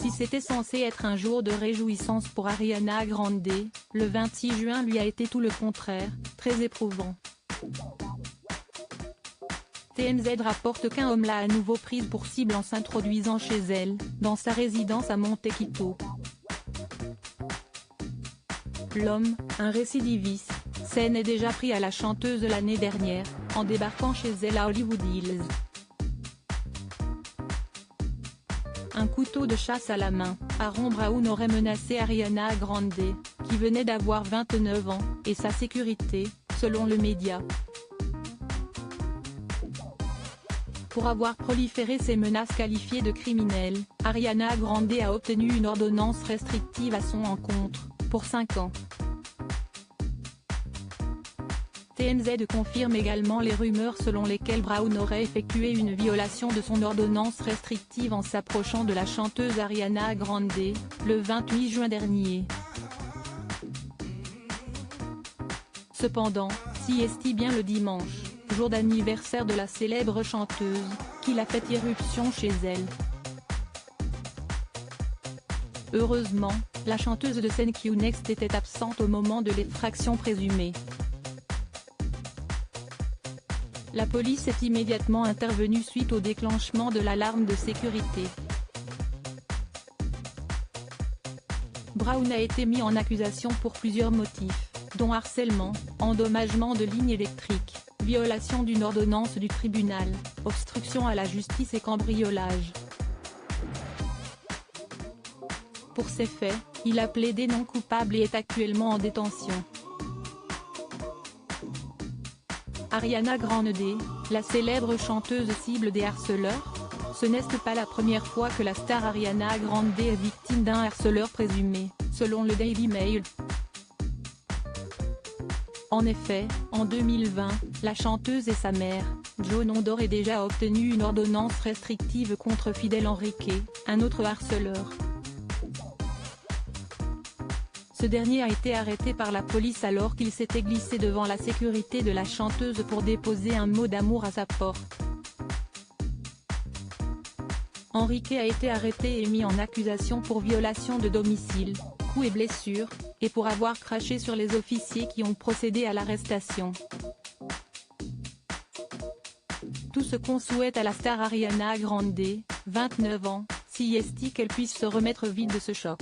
Si c'était censé être un jour de réjouissance pour Ariana Grande, le 26 juin lui a été tout le contraire, très éprouvant. TMZ rapporte qu'un homme l'a à nouveau prise pour cible en s'introduisant chez elle, dans sa résidence à Montecito. L'homme, un récidiviste, s'en est déjà pris à la chanteuse l'année dernière, en débarquant chez elle à Hollywood Hills. Un couteau de chasse à la main, Aaron Brown aurait menacé Ariana Grande, qui venait d'avoir 29 ans, et sa sécurité, selon le média. Pour avoir proliféré ces menaces qualifiées de criminelles, Ariana Grande a obtenu une ordonnance restrictive à son encontre, pour 5 ans. TMZ confirme également les rumeurs selon lesquelles Brown aurait effectué une violation de son ordonnance restrictive en s'approchant de la chanteuse Ariana Grande, le 28 juin dernier. Cependant, si est bien le dimanche, jour d'anniversaire de la célèbre chanteuse, qu'il a fait irruption chez elle. Heureusement, la chanteuse de Thank You Next était absente au moment de l'effraction présumée. La police est immédiatement intervenue suite au déclenchement de l'alarme de sécurité. Brown a été mis en accusation pour plusieurs motifs, dont harcèlement, endommagement de lignes électriques, violation d'une ordonnance du tribunal, obstruction à la justice et cambriolage. Pour ces faits, il a plaidé non coupable et est actuellement en détention. Ariana Grande, la célèbre chanteuse cible des harceleurs? Ce n'est pas la première fois que la star Ariana Grande est victime d'un harceleur présumé, selon le Daily Mail. En effet, en 2020, la chanteuse et sa mère, Joan auraient déjà obtenu une ordonnance restrictive contre Fidel Enrique, un autre harceleur. Ce dernier a été arrêté par la police alors qu'il s'était glissé devant la sécurité de la chanteuse pour déposer un mot d'amour à sa porte. Enrique a été arrêté et mis en accusation pour violation de domicile, coups et blessures, et pour avoir craché sur les officiers qui ont procédé à l'arrestation. Tout ce qu'on souhaite à la star Ariana Grande, 29 ans, si est qu'elle puisse se remettre vite de ce choc.